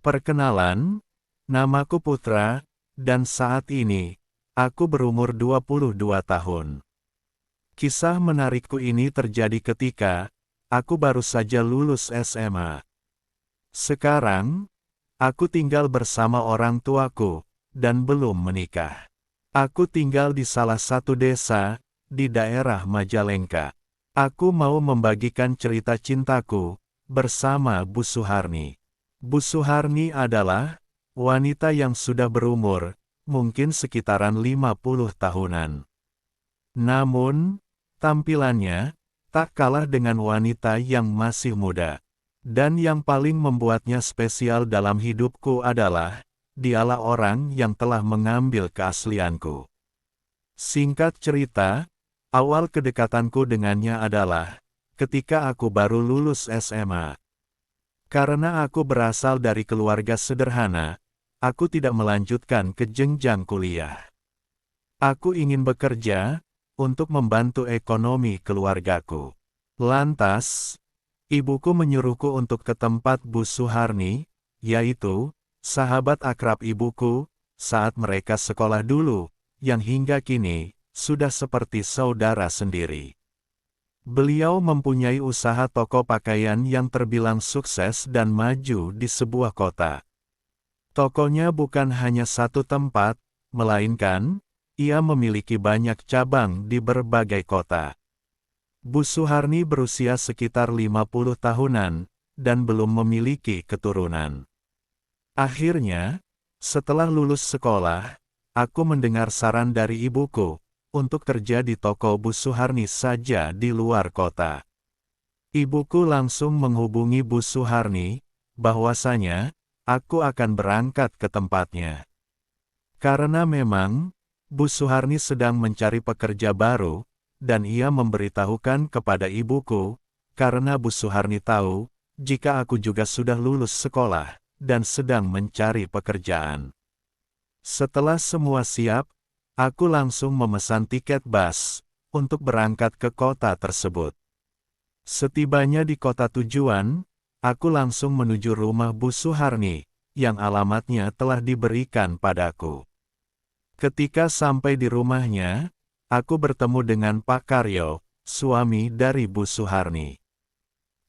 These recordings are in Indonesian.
Perkenalan, namaku Putra, dan saat ini, aku berumur 22 tahun. Kisah menarikku ini terjadi ketika, aku baru saja lulus SMA. Sekarang, aku tinggal bersama orang tuaku, dan belum menikah. Aku tinggal di salah satu desa, di daerah Majalengka. Aku mau membagikan cerita cintaku, bersama Bu Suharni. Bu Suharni adalah wanita yang sudah berumur, mungkin sekitaran 50 tahunan. Namun, tampilannya tak kalah dengan wanita yang masih muda. Dan yang paling membuatnya spesial dalam hidupku adalah, dialah orang yang telah mengambil keaslianku. Singkat cerita, awal kedekatanku dengannya adalah ketika aku baru lulus SMA. Karena aku berasal dari keluarga sederhana, aku tidak melanjutkan ke jenjang kuliah. Aku ingin bekerja untuk membantu ekonomi keluargaku. Lantas, ibuku menyuruhku untuk ke tempat Bu Suharni, yaitu sahabat akrab ibuku, saat mereka sekolah dulu, yang hingga kini sudah seperti saudara sendiri. Beliau mempunyai usaha toko pakaian yang terbilang sukses dan maju di sebuah kota. Tokonya bukan hanya satu tempat, melainkan ia memiliki banyak cabang di berbagai kota. Bu Suharni berusia sekitar 50 tahunan, dan belum memiliki keturunan. Akhirnya, setelah lulus sekolah, aku mendengar saran dari ibuku, untuk kerja di toko Bu Suharni saja di luar kota. Ibuku langsung menghubungi Bu Suharni, bahwasanya, aku akan berangkat ke tempatnya. Karena memang, Bu Suharni sedang mencari pekerja baru, dan ia memberitahukan kepada ibuku, karena Bu Suharni tahu, jika aku juga sudah lulus sekolah, dan sedang mencari pekerjaan. Setelah semua siap, aku langsung memesan tiket bus, untuk berangkat ke kota tersebut. Setibanya di kota tujuan, aku langsung menuju rumah Bu Suharni, yang alamatnya telah diberikan padaku. Ketika sampai di rumahnya, aku bertemu dengan Pak Karyo, suami dari Bu Suharni.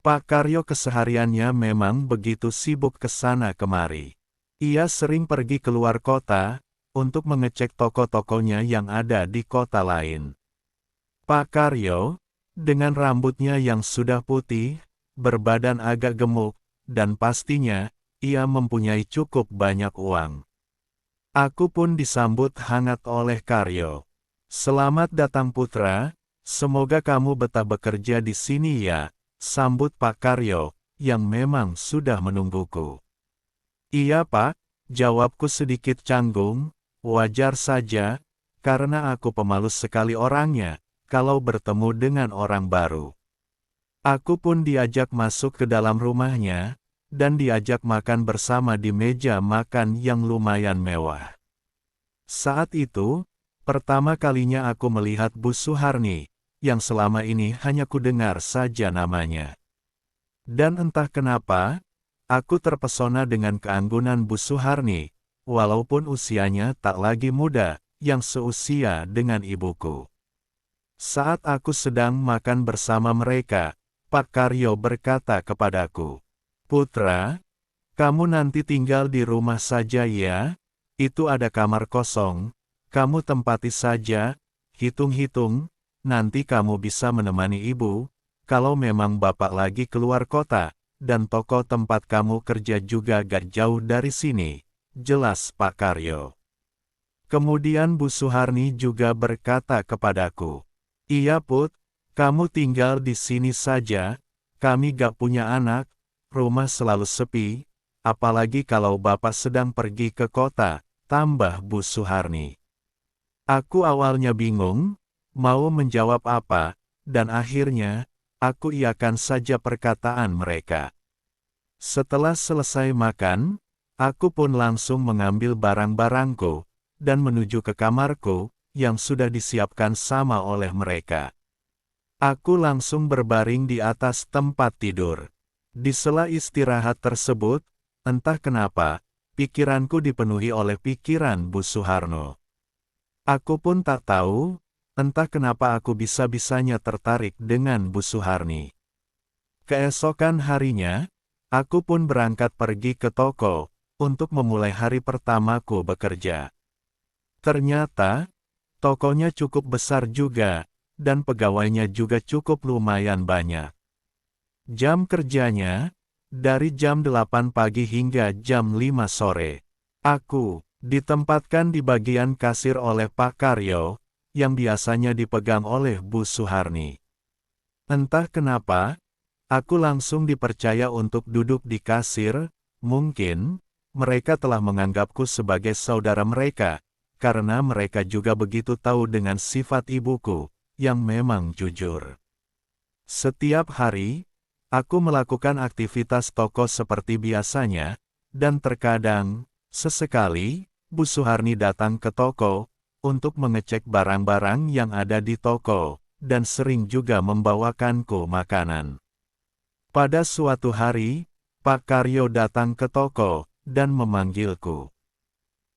Pak Karyo kesehariannya memang begitu sibuk ke sana kemari. Ia sering pergi keluar kota, untuk mengecek toko-tokonya yang ada di kota lain. Pak Karyo, dengan rambutnya yang sudah putih, berbadan agak gemuk, dan pastinya, ia mempunyai cukup banyak uang. Aku pun disambut hangat oleh Karyo. "Selamat datang Putra, semoga kamu betah bekerja di sini ya," sambut Pak Karyo, yang memang sudah menungguku. "Iya Pak," jawabku sedikit canggung, wajar saja, karena aku pemalu sekali orangnya, kalau bertemu dengan orang baru. Aku pun diajak masuk ke dalam rumahnya, dan diajak makan bersama di meja makan yang lumayan mewah. Saat itu, pertama kalinya aku melihat Bu Suharni, yang selama ini hanya kudengar saja namanya. Dan entah kenapa, aku terpesona dengan keanggunan Bu Suharni, walaupun usianya tak lagi muda, yang seusia dengan ibuku. Saat aku sedang makan bersama mereka, Pak Karyo berkata kepadaku, "Putra, kamu nanti tinggal di rumah saja ya, itu ada kamar kosong, kamu tempati saja, hitung-hitung, nanti kamu bisa menemani ibu, kalau memang bapak lagi keluar kota, dan toko tempat kamu kerja juga gak jauh dari sini," jelas Pak Karyo. Kemudian Bu Suharni juga berkata kepadaku, "Iya Put, kamu tinggal di sini saja, kami gak punya anak, rumah selalu sepi, apalagi kalau bapak sedang pergi ke kota," tambah Bu Suharni. Aku awalnya bingung, mau menjawab apa, dan akhirnya, aku iakan saja perkataan mereka. Setelah selesai makan, aku pun langsung mengambil barang-barangku, dan menuju ke kamarku, yang sudah disiapkan sama oleh mereka. Aku langsung berbaring di atas tempat tidur. Di sela istirahat tersebut, entah kenapa, pikiranku dipenuhi oleh pikiran Bu Suharno. Aku pun tak tahu, entah kenapa aku bisa-bisanya tertarik dengan Bu Suharni. Keesokan harinya, aku pun berangkat pergi ke toko, untuk memulai hari pertamaku bekerja. Ternyata, tokonya cukup besar juga, dan pegawainya juga cukup lumayan banyak. Jam kerjanya, dari jam 8 pagi hingga jam 5 sore. Aku ditempatkan di bagian kasir oleh Pak Karyo, yang biasanya dipegang oleh Bu Suharni. Entah kenapa, aku langsung dipercaya untuk duduk di kasir. Mungkin mereka telah menganggapku sebagai saudara mereka, karena mereka juga begitu tahu dengan sifat ibuku, yang memang jujur. Setiap hari, aku melakukan aktivitas toko seperti biasanya, dan terkadang, sesekali, Bu Suharni datang ke toko, untuk mengecek barang-barang yang ada di toko, dan sering juga membawakanku makanan. Pada suatu hari, Pak Karyo datang ke toko, dan memanggilku.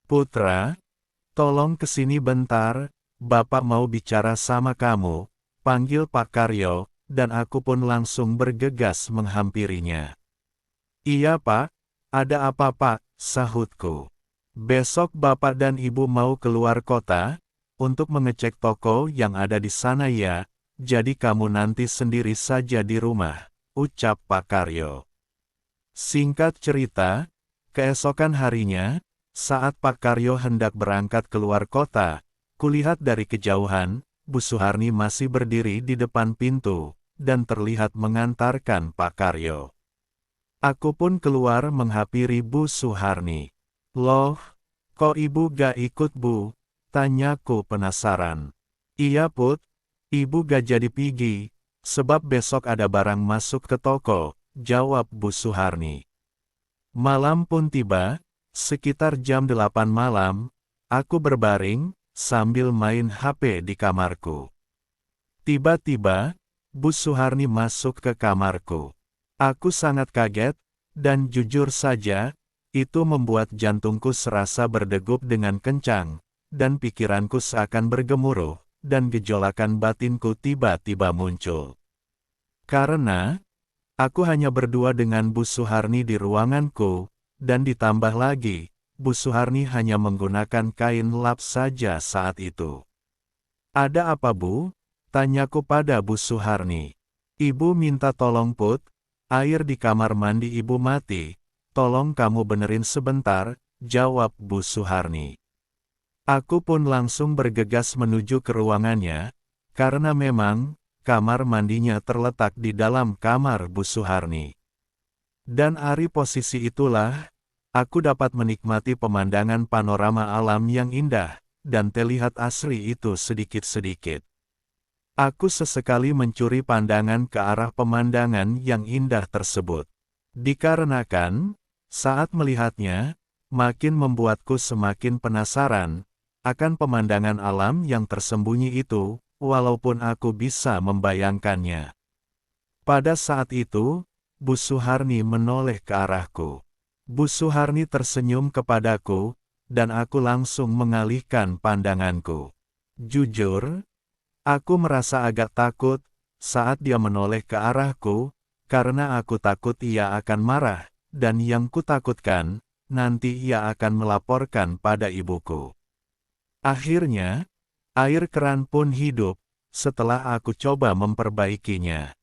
"Putra, tolong kesini bentar, Bapak mau bicara sama kamu," panggil Pak Karyo, dan aku pun langsung bergegas menghampirinya. "Iya Pak, ada apa Pak?" sahutku. "Besok Bapak dan Ibu mau keluar kota, untuk mengecek toko yang ada di sana ya, jadi kamu nanti sendiri saja di rumah," ucap Pak Karyo. Singkat cerita, keesokan harinya, saat Pak Karyo hendak berangkat keluar kota, kulihat dari kejauhan, Bu Suharni masih berdiri di depan pintu, dan terlihat mengantarkan Pak Karyo. Aku pun keluar menghampiri Bu Suharni. "Loh, kok Ibu gak ikut Bu?" tanyaku penasaran. "Iya Put, Ibu gak jadi pergi, sebab besok ada barang masuk ke toko," jawab Bu Suharni. Malam pun tiba, sekitar jam 8 malam, aku berbaring, sambil main HP di kamarku. Tiba-tiba, Bu Suharni masuk ke kamarku. Aku sangat kaget, dan jujur saja, itu membuat jantungku serasa berdegup dengan kencang, dan pikiranku seakan bergemuruh, dan gejolakan batinku tiba-tiba muncul. Karena, aku hanya berdua dengan Bu Suharni di ruanganku, dan ditambah lagi, Bu Suharni hanya menggunakan kain lap saja saat itu. "Ada apa Bu?" tanyaku pada Bu Suharni. "Ibu minta tolong Put, air di kamar mandi Ibu mati, tolong kamu benerin sebentar," jawab Bu Suharni. Aku pun langsung bergegas menuju ke ruangannya, karena memang, kamar mandinya terletak di dalam kamar Bu Suharni. Dan dari posisi itulah, aku dapat menikmati pemandangan panorama alam yang indah, dan terlihat asri itu sedikit-sedikit. Aku sesekali mencuri pandangan ke arah pemandangan yang indah tersebut. Dikarenakan, saat melihatnya, makin membuatku semakin penasaran, akan pemandangan alam yang tersembunyi itu, walaupun aku bisa membayangkannya. Pada saat itu, Bu Suharni menoleh ke arahku. Bu Suharni tersenyum kepadaku, dan aku langsung mengalihkan pandanganku. Jujur, aku merasa agak takut, saat dia menoleh ke arahku, karena aku takut ia akan marah, dan yang kutakutkan, nanti ia akan melaporkan pada ibuku. Akhirnya, air keran pun hidup, setelah aku coba memperbaikinya.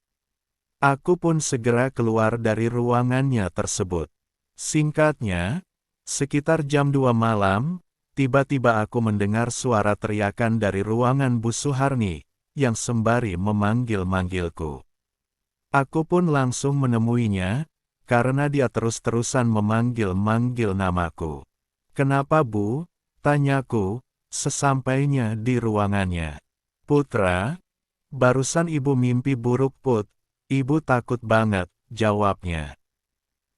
Aku pun segera keluar dari ruangannya tersebut. Singkatnya, sekitar jam 2 malam, tiba-tiba aku mendengar suara teriakan dari ruangan Bu Suharni, yang sembari memanggil-manggilku. Aku pun langsung menemuinya, karena dia terus-terusan memanggil-manggil namaku. "Kenapa Bu?" tanyaku, sesampainya di ruangannya. "Putra, barusan Ibu mimpi buruk Put, Ibu takut banget," jawabnya.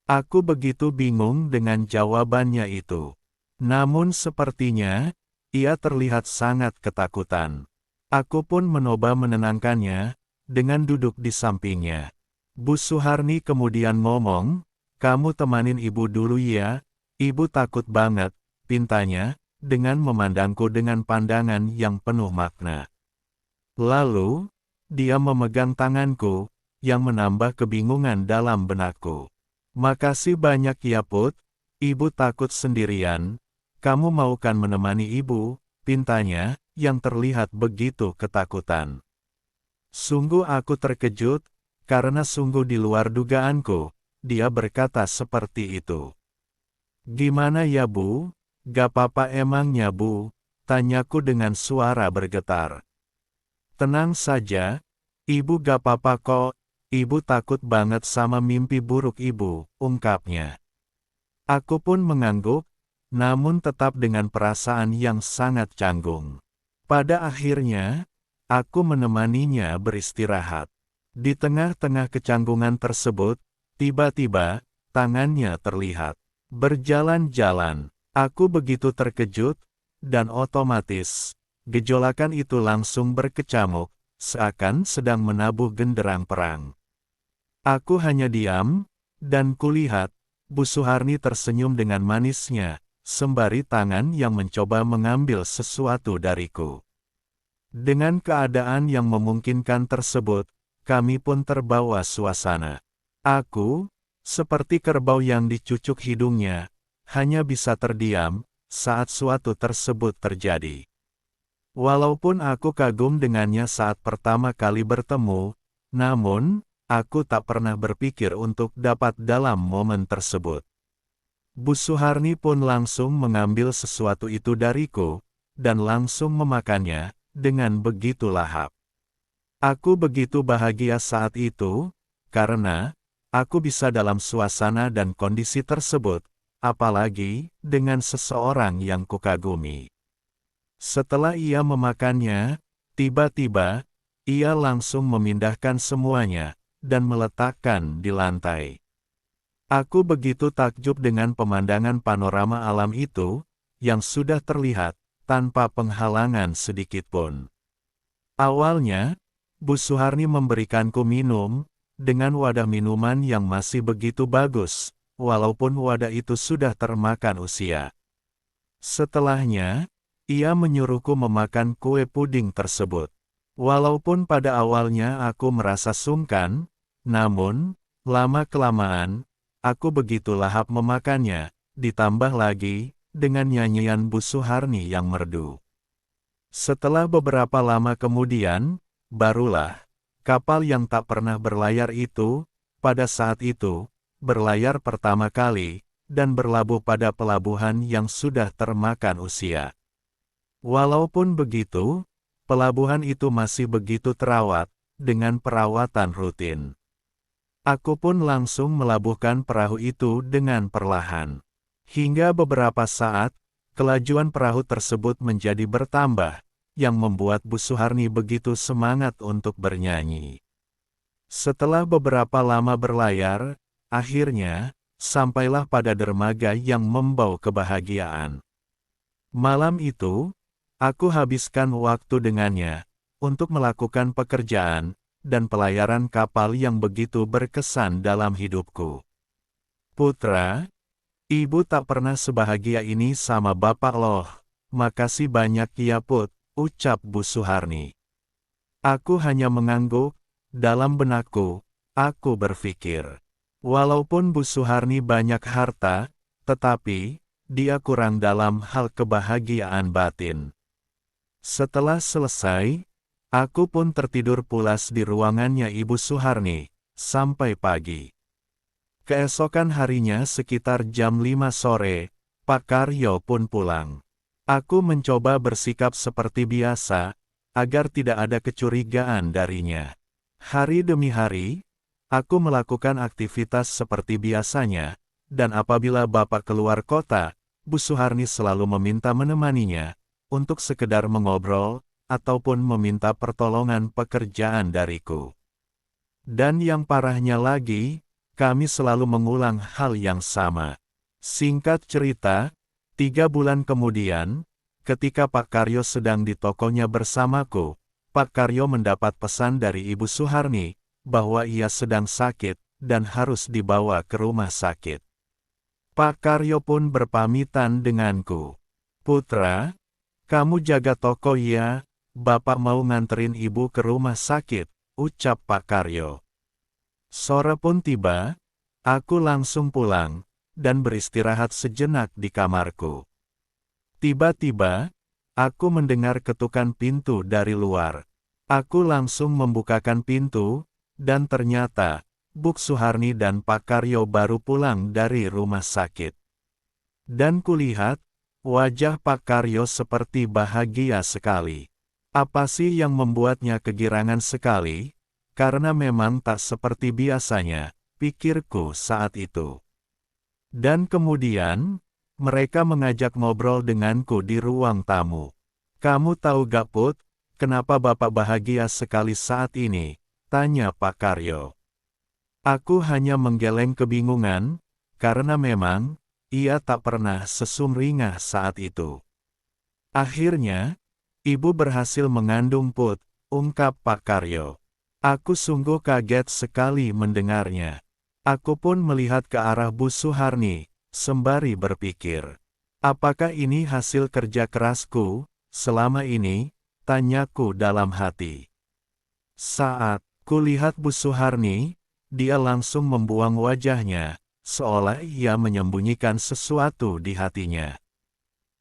Aku begitu bingung dengan jawabannya itu. Namun sepertinya, ia terlihat sangat ketakutan. Aku pun mencoba menenangkannya, dengan duduk di sampingnya. Bu Suharni kemudian ngomong, kamu temanin ibu dulu ya, ibu takut banget, pintanya, dengan memandangku dengan pandangan yang penuh makna. Lalu, dia memegang tanganku, yang menambah kebingungan dalam benakku. Makasih banyak ya Put, ibu takut sendirian, kamu mau kan menemani ibu, pintanya, yang terlihat begitu ketakutan. Sungguh aku terkejut, karena sungguh di luar dugaanku, dia berkata seperti itu. Gimana ya Bu? Gak apa-apa emangnya Bu? Tanyaku dengan suara bergetar. Tenang saja, ibu gak apa-apa kok, ibu takut banget sama mimpi buruk ibu, ungkapnya. Aku pun mengangguk, namun tetap dengan perasaan yang sangat canggung. Pada akhirnya, aku menemaninya beristirahat. Di tengah-tengah kecanggungan tersebut, tiba-tiba, tangannya terlihat berjalan-jalan. Aku begitu terkejut, dan otomatis, gejolakan itu langsung berkecamuk, seakan sedang menabuh genderang perang. Aku hanya diam, dan kulihat, Bu Suharni tersenyum dengan manisnya, sembari tangan yang mencoba mengambil sesuatu dariku. Dengan keadaan yang memungkinkan tersebut, kami pun terbawa suasana. Aku, seperti kerbau yang dicucuk hidungnya, hanya bisa terdiam saat suatu tersebut terjadi. Walaupun aku kagum dengannya saat pertama kali bertemu, namun, aku tak pernah berpikir untuk dapat dalam momen tersebut. Bu Suharni pun langsung mengambil sesuatu itu dariku, dan langsung memakannya, dengan begitu lahap. Aku begitu bahagia saat itu, karena, aku bisa dalam suasana dan kondisi tersebut, apalagi, dengan seseorang yang kukagumi. Setelah ia memakannya, tiba-tiba, ia langsung memindahkan semuanya, dan meletakkan di lantai. Aku begitu takjub dengan pemandangan panorama alam itu, yang sudah terlihat, tanpa penghalangan sedikitpun. Awalnya, Bu Suharni memberikanku minum, dengan wadah minuman yang masih begitu bagus, walaupun wadah itu sudah termakan usia. Setelahnya, ia menyuruhku memakan kue puding tersebut. Walaupun pada awalnya aku merasa sungkan, namun, lama-kelamaan, aku begitu lahap memakannya, ditambah lagi, dengan nyanyian Bu Suharni yang merdu. Setelah beberapa lama kemudian, barulah, kapal yang tak pernah berlayar itu, pada saat itu, berlayar pertama kali, dan berlabuh pada pelabuhan yang sudah termakan usia. Walaupun begitu, pelabuhan itu masih begitu terawat, dengan perawatan rutin. Aku pun langsung melabuhkan perahu itu dengan perlahan. Hingga beberapa saat, kelajuan perahu tersebut menjadi bertambah, yang membuat Bu Suharni begitu semangat untuk bernyanyi. Setelah beberapa lama berlayar, akhirnya, sampailah pada dermaga yang membawa kebahagiaan. Malam itu, aku habiskan waktu dengannya, untuk melakukan pekerjaan, dan pelayaran kapal yang begitu berkesan dalam hidupku. Putra, ibu tak pernah sebahagia ini sama bapak loh, makasih banyak ya Put, ucap Bu Suharni. Aku hanya mengangguk, dalam benakku, aku berpikir. Walaupun Bu Suharni banyak harta, tetapi, dia kurang dalam hal kebahagiaan batin. Setelah selesai, aku pun tertidur pulas di ruangannya Ibu Suharni, sampai pagi. Keesokan harinya sekitar jam 5 sore, Pak Karyo pun pulang. Aku mencoba bersikap seperti biasa, agar tidak ada kecurigaan darinya. Hari demi hari, aku melakukan aktivitas seperti biasanya, dan apabila Bapak keluar kota, Bu Suharni selalu meminta menemaninya, untuk sekedar mengobrol, ataupun meminta pertolongan pekerjaan dariku. Dan yang parahnya lagi, kami selalu mengulang hal yang sama. Singkat cerita, 3 bulan kemudian, ketika Pak Karyo sedang di tokonya bersamaku, Pak Karyo mendapat pesan dari Ibu Suharni, bahwa ia sedang sakit, dan harus dibawa ke rumah sakit. Pak Karyo pun berpamitan denganku. Putra, kamu jaga toko ya, Bapak mau nganterin ibu ke rumah sakit, ucap Pak Karyo. Sore pun tiba, aku langsung pulang, dan beristirahat sejenak di kamarku. Tiba-tiba, aku mendengar ketukan pintu dari luar. Aku langsung membukakan pintu, dan ternyata, Bu Suharni dan Pak Karyo baru pulang dari rumah sakit. Dan kulihat, wajah Pak Karyo seperti bahagia sekali. Apa sih yang membuatnya kegirangan sekali? Karena memang tak seperti biasanya, pikirku saat itu. Dan kemudian, mereka mengajak ngobrol denganku di ruang tamu. Kamu tahu gak Put, kenapa Bapak bahagia sekali saat ini? Tanya Pak Karyo. Aku hanya menggeleng kebingungan, karena memang, ia tak pernah sesumringah saat itu. Akhirnya, ibu berhasil mengandung Put, ungkap Pak Karyo. Aku sungguh kaget sekali mendengarnya. Aku pun melihat ke arah Bu Suharni, sembari berpikir. Apakah ini hasil kerja kerasku, selama ini? Tanyaku dalam hati. Saat kulihat Bu Suharni, dia langsung membuang wajahnya, seolah ia menyembunyikan sesuatu di hatinya.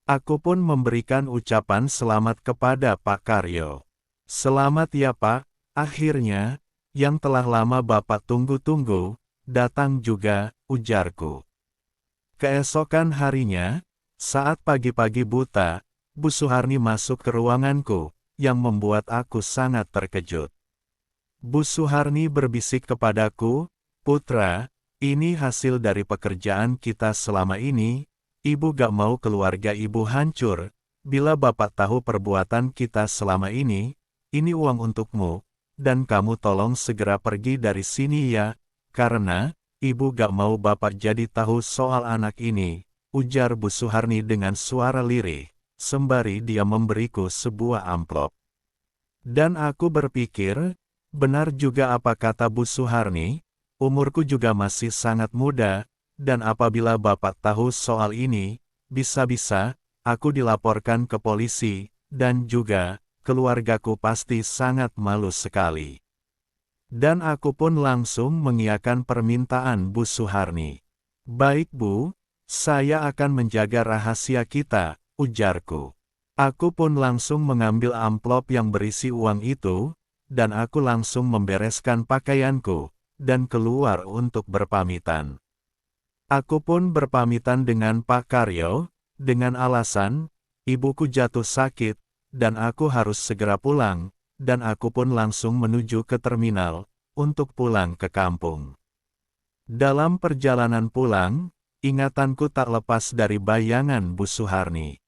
Aku pun memberikan ucapan selamat kepada Pak Karyo. Selamat ya Pak, akhirnya, yang telah lama Bapak tunggu-tunggu, datang juga, ujarku. Keesokan harinya, saat pagi-pagi buta, Bu Suharni masuk ke ruanganku, yang membuat aku sangat terkejut. Bu Suharni berbisik kepadaku, Putra, ini hasil dari pekerjaan kita selama ini, Ibu gak mau keluarga Ibu hancur, bila Bapak tahu perbuatan kita selama ini uang untukmu, dan kamu tolong segera pergi dari sini ya, karena, Ibu gak mau Bapak jadi tahu soal anak ini, ujar Bu Suharni dengan suara lirih, sembari dia memberiku sebuah amplop. Dan aku berpikir, benar juga apa kata Bu Suharni, umurku juga masih sangat muda, dan apabila Bapak tahu soal ini, bisa-bisa, aku dilaporkan ke polisi, dan juga, keluargaku pasti sangat malu sekali. Dan aku pun langsung mengiyakan permintaan Bu Suharni. Baik Bu, saya akan menjaga rahasia kita, ujarku. Aku pun langsung mengambil amplop yang berisi uang itu, dan aku langsung membereskan pakaianku, dan keluar untuk berpamitan. Aku pun berpamitan dengan Pak Karyo, dengan alasan, ibuku jatuh sakit, dan aku harus segera pulang, dan aku pun langsung menuju ke terminal, untuk pulang ke kampung. Dalam perjalanan pulang, ingatanku tak lepas dari bayangan Bu Suharni.